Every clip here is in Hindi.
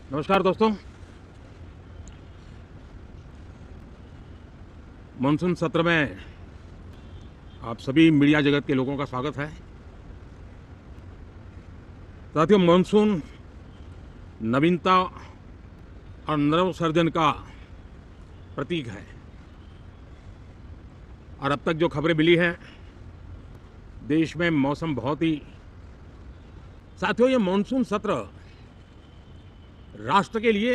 नमस्कार दोस्तों। मानसून सत्र में आप सभी मीडिया जगत के लोगों का स्वागत है। साथियों, मानसून नवीनता और नवसर्जन का प्रतीक है और अब तक जो खबरें मिली हैं, देश में मौसम बहुत ही साथियों, ये मानसून सत्र राष्ट्र के लिए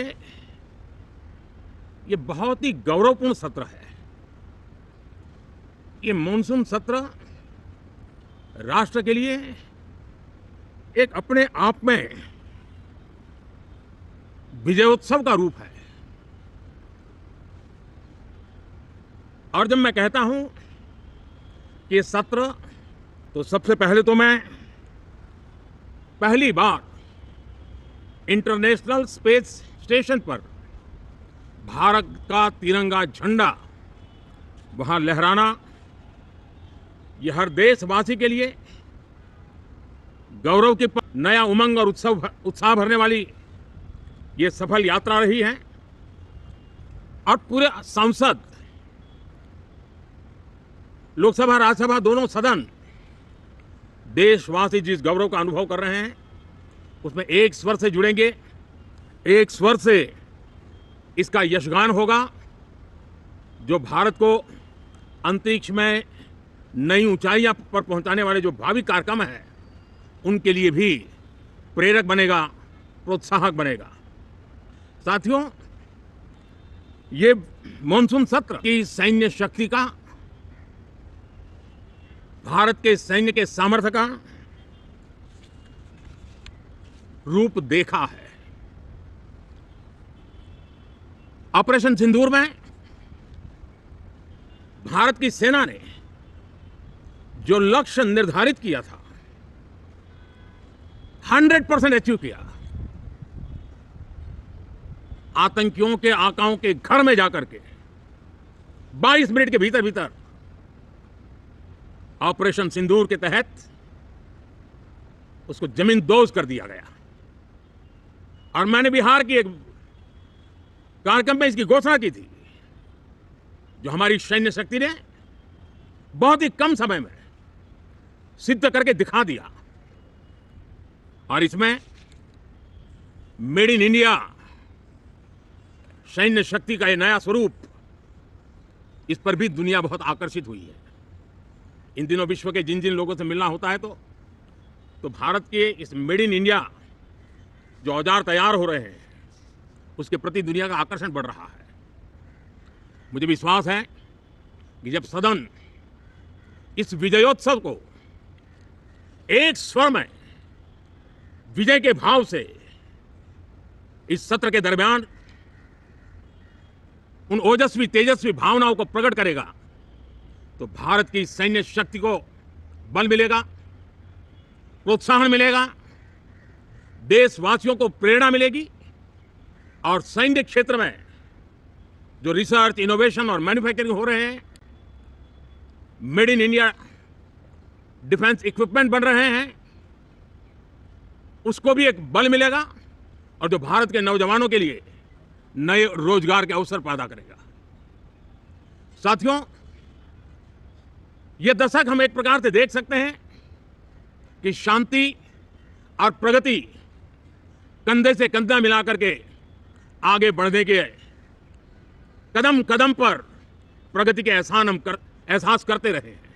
ये बहुत ही गौरवपूर्ण सत्र है। ये मानसून सत्र राष्ट्र के लिए एक अपने आप में विजयोत्सव का रूप है। और जब मैं कहता हूं कि ये सत्र, तो सबसे पहले तो मैं पहली बार इंटरनेशनल स्पेस स्टेशन पर भारत का तिरंगा झंडा वहां लहराना, यह हर देशवासी के लिए गौरव की नया उमंग और उत्साह भरने वाली ये सफल यात्रा रही है। और पूरे संसद, लोकसभा राज्यसभा दोनों सदन, देशवासी जिस गौरव का अनुभव कर रहे हैं उसमें एक स्वर से जुड़ेंगे, एक स्वर से इसका यशगान होगा, जो भारत को अंतरिक्ष में नई ऊंचाइयां पर पहुंचाने वाले जो भावी कार्यक्रम हैं उनके लिए भी प्रेरक बनेगा, प्रोत्साहक बनेगा। साथियों, ये मानसून सत्र की सैन्य शक्ति का, भारत के सैन्य के सामर्थ्य का रूप देखा है। ऑपरेशन सिंदूर में भारत की सेना ने जो लक्ष्य निर्धारित किया था 100% अचीव किया। आतंकियों के आकाओं के घर में जाकर के 22 मिनट के भीतर भीतर ऑपरेशन सिंदूर के तहत उसको जमींदोज कर दिया गया। और मैंने बिहार की एक कार्यक्रम में इसकी घोषणा की थी, जो हमारी सैन्य शक्ति ने बहुत ही कम समय में सिद्ध करके दिखा दिया। और इसमें मेड इन इंडिया सैन्य शक्ति का यह नया स्वरूप, इस पर भी दुनिया बहुत आकर्षित हुई है। इन दिनों विश्व के जिन जिन लोगों से मिलना होता है तो भारत के इस मेड इन इंडिया जो औजार तैयार हो रहे हैं उसके प्रति दुनिया का आकर्षण बढ़ रहा है। मुझे विश्वास है कि जब सदन इस विजयोत्सव को एक स्वर में विजय के भाव से इस सत्र के दरमियान उन ओजस्वी तेजस्वी भावनाओं को प्रकट करेगा, तो भारत की सैन्य शक्ति को बल मिलेगा, प्रोत्साहन मिलेगा, देशवासियों को प्रेरणा मिलेगी। और सैन्य क्षेत्र में जो रिसर्च, इनोवेशन और मैन्युफैक्चरिंग हो रहे हैं, made in India defence equipment बन रहे हैं, उसको भी एक बल मिलेगा और जो भारत के नौजवानों के लिए नए रोजगार के अवसर पैदा करेगा। साथियों, यह दशक हम एक प्रकार से देख सकते हैं कि शांति और प्रगति कंधे से कंधा मिलाकर के आगे बढ़ने के कदम कदम पर प्रगति के एहसास करते रहे हैं।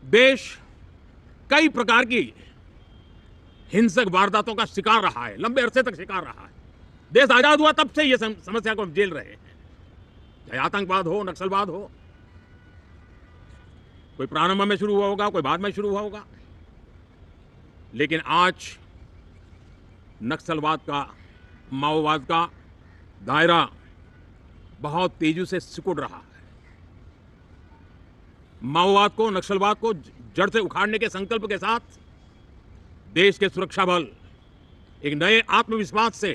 देश कई प्रकार की हिंसक वारदातों का शिकार रहा है, लंबे अरसे तक शिकार रहा है। देश आजाद हुआ तब से ये समस्या को हम झेल रहे हैं, चाहे आतंकवाद हो, नक्सलवाद हो। कोई प्रारंभ में शुरू हुआ होगा, कोई बाद में शुरू हुआ होगा, लेकिन आज नक्सलवाद का, माओवाद का दायरा बहुत तेजी से सिकुड़ रहा है। माओवाद को, नक्सलवाद को जड़ से उखाड़ने के संकल्प के साथ देश के सुरक्षा बल एक नए आत्मविश्वास से,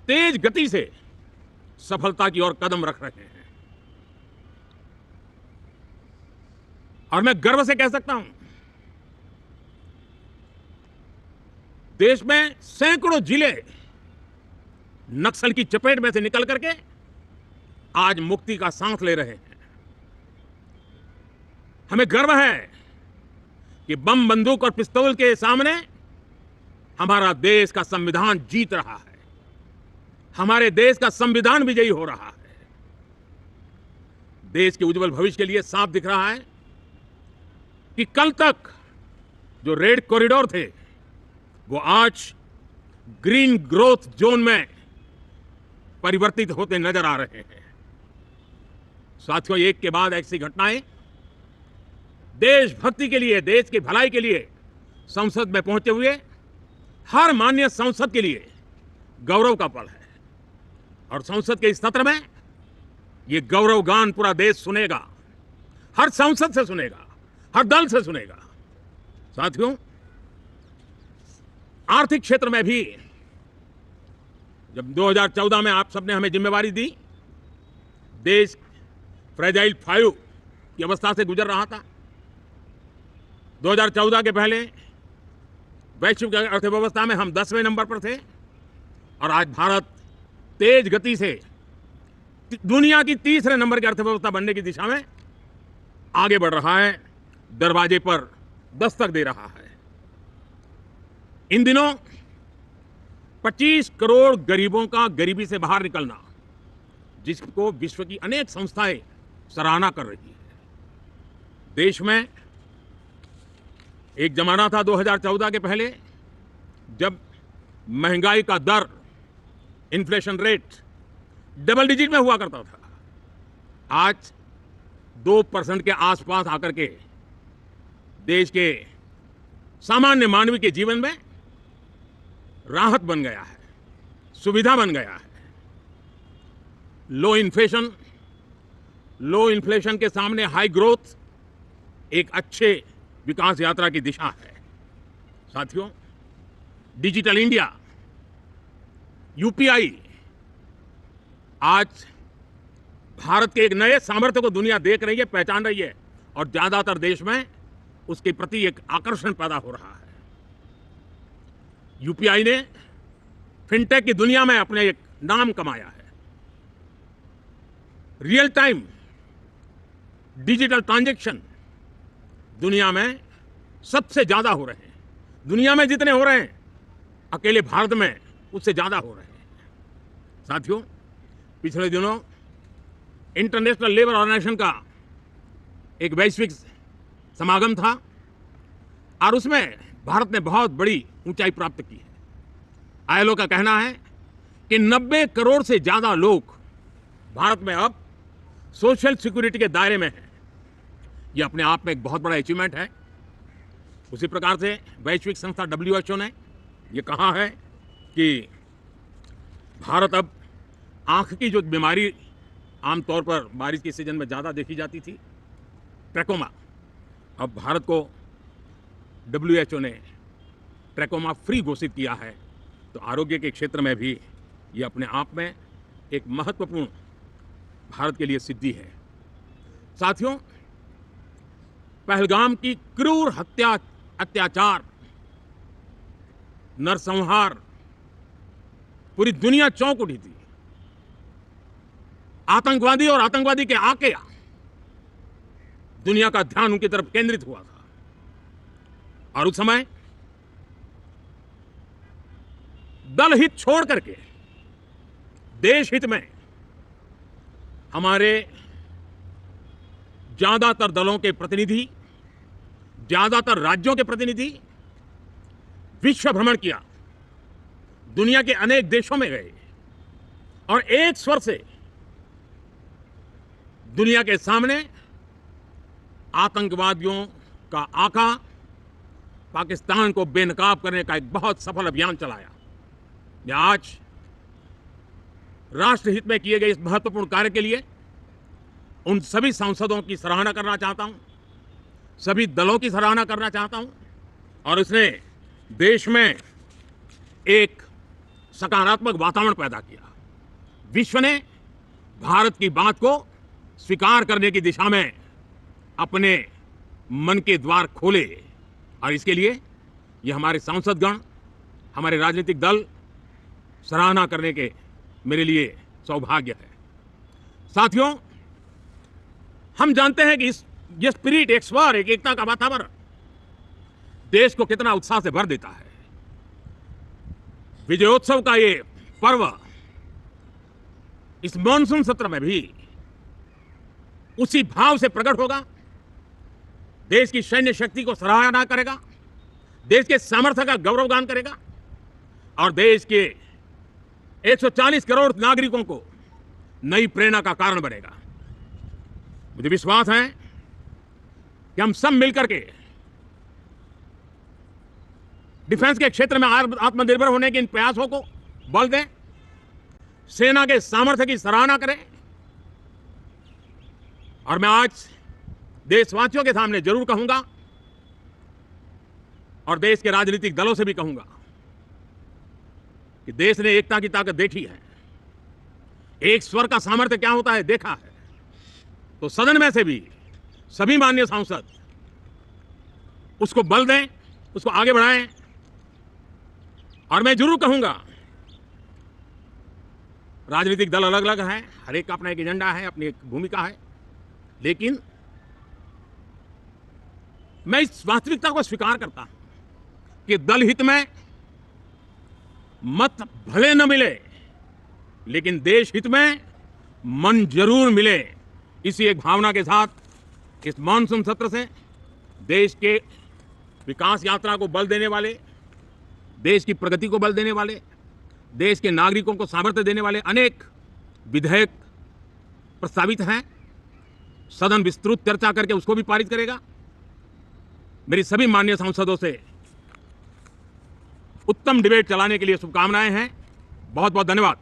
तेज गति से सफलता की ओर कदम रख रहे हैं। और मैं गर्व से कह सकता हूं देश में सैकड़ों जिले नक्सल की चपेट में से निकल करके आज मुक्ति का सांस ले रहे हैं। हमें गर्व है कि बम, बंदूक और पिस्तौल के सामने हमारा देश का संविधान जीत रहा है। हमारे देश का संविधान विजयी हो रहा है। देश के उज्जवल भविष्य के लिए साफ दिख रहा है कि कल तक जो रेड कॉरिडोर थे वो आज ग्रीन ग्रोथ जोन में परिवर्तित होते नजर आ रहे हैं। साथियों, एक के बाद ऐसी घटनाएं देशभक्ति के लिए, देश की भलाई के लिए संसद में पहुंचे हुए हर माननीय सांसद के लिए गौरव का पल है। और संसद के इस सत्र में ये गौरव गान पूरा देश सुनेगा, हर सांसद से सुनेगा, हर दल से सुनेगा। साथियों, आर्थिक क्षेत्र में भी जब 2014 में आप सबने हमें जिम्मेवारी दी, देश फ्रेजाइल 5 की अवस्था से गुजर रहा था। 2014 के पहले वैश्विक अर्थव्यवस्था में हम 10वें नंबर पर थे और आज भारत तेज गति से दुनिया की तीसरे नंबर की अर्थव्यवस्था बनने की दिशा में आगे बढ़ रहा है, दरवाजे पर दस्तक दे रहा है। इन दिनों 25 करोड़ गरीबों का गरीबी से बाहर निकलना, जिसको विश्व की अनेक संस्थाएं सराहना कर रही है। देश में एक जमाना था 2014 के पहले जब महंगाई का दर, इन्फ्लेशन रेट डबल डिजिट में हुआ करता था। आज 2% के आसपास आकर के देश के सामान्य मानवी के जीवन में राहत बन गया है, सुविधा बन गया है। लो इन्फ्लेशन के सामने हाई ग्रोथ एक अच्छे विकास यात्रा की दिशा है। साथियों, डिजिटल इंडिया, यूपीआई आज भारत के एक नए सामर्थ्य को दुनिया देख रही है, पहचान रही है और ज्यादातर देश में उसके प्रति एक आकर्षण पैदा हो रहा है। यूपीआई ने फिनटेक की दुनिया में अपने एक नाम कमाया है। रियल टाइम डिजिटल ट्रांजैक्शन दुनिया में सबसे ज्यादा हो रहे हैं। दुनिया में जितने हो रहे हैं, अकेले भारत में उससे ज्यादा हो रहे हैं। साथियों, पिछले दिनों इंटरनेशनल लेबर ऑर्गेनाइजेशन का एक वैश्विक समागम था और उसमें भारत ने बहुत बड़ी ऊंचाई प्राप्त की है। आईएलओ का कहना है कि 90 करोड़ से ज्यादा लोग भारत में अब सोशल सिक्योरिटी के दायरे में हैं। यह अपने आप में एक बहुत बड़ा अचीवमेंट है। उसी प्रकार से वैश्विक संस्था WHO ने यह कहा है कि भारत अब आंख की जो बीमारी आमतौर पर बारिश के सीजन में ज़्यादा देखी जाती थी, ट्रैकोमा, अब भारत को WHO ने ट्रैकोमा फ्री घोषित किया है। तो आरोग्य के क्षेत्र में भी ये अपने आप में एक महत्वपूर्ण भारत के लिए सिद्धि है। साथियों, पहलगाम की क्रूर हत्या, अत्याचार, नरसंहार, पूरी दुनिया चौंक उठी थी। आतंकवादी और आतंकवादी के आके दुनिया का ध्यान उनकी तरफ केंद्रित हुआ था और उस समय दल हित छोड़ करके देश हित में हमारे ज्यादातर दलों के प्रतिनिधि, ज्यादातर राज्यों के प्रतिनिधि विश्व भ्रमण किया, दुनिया के अनेक देशों में गए और एक स्वर से दुनिया के सामने आतंकवादियों का आका पाकिस्तान को बेनकाब करने का एक बहुत सफल अभियान चलाया। मैं आज राष्ट्रहित में किए गए इस महत्वपूर्ण कार्य के लिए उन सभी सांसदों की सराहना करना चाहता हूं, सभी दलों की सराहना करना चाहता हूं और इसने देश में एक सकारात्मक वातावरण पैदा किया। विश्व ने भारत की बात को स्वीकार करने की दिशा में अपने मन के द्वार खोले और इसके लिए ये हमारे सांसदगण, हमारे राजनीतिक दल सराहना करने के मेरे लिए सौभाग्य है। साथियों, हम जानते हैं कि ये स्पिरिट, एक स्वर, एक एकता का वातावरण देश को कितना उत्साह से भर देता है। विजयोत्सव का ये पर्व इस मॉनसून सत्र में भी उसी भाव से प्रकट होगा। देश की सैन्य शक्ति को सराहना करेगा, देश के सामर्थ्य का गौरवगान करेगा और देश के 140 करोड़ नागरिकों को नई प्रेरणा का कारण बनेगा। मुझे विश्वास है कि हम सब मिलकर के डिफेंस के क्षेत्र में आत्मनिर्भर होने के इन प्रयासों को बल दें, सेना के सामर्थ्य की सराहना करें। और मैं आज देशवासियों के सामने जरूर कहूंगा और देश के राजनीतिक दलों से भी कहूंगा कि देश ने एकता की ताकत देखी है, एक स्वर का सामर्थ्य क्या होता है देखा है। तो सदन में से भी सभी माननीय सांसद उसको बल दें, उसको आगे बढ़ाएं। और मैं जरूर कहूंगा, राजनीतिक दल अलग अलग हैं, हर एक का अपना एक एजेंडा है, अपनी एक भूमिका है, लेकिन मैं इस वास्तविकता को स्वीकार करता हूं कि दल हित में मत भले न मिले, लेकिन देश हित में मन जरूर मिले। इसी एक भावना के साथ इस मानसून सत्र से देश के विकास यात्रा को बल देने वाले, देश की प्रगति को बल देने वाले, देश के नागरिकों को सामर्थ्य देने वाले अनेक विधेयक प्रस्तावित हैं। सदन विस्तृत चर्चा करके उसको भी पारित करेगा। मेरी सभी माननीय सांसदों से उत्तम डिबेट चलाने के लिए शुभकामनाएं हैं। बहुत बहुत धन्यवाद।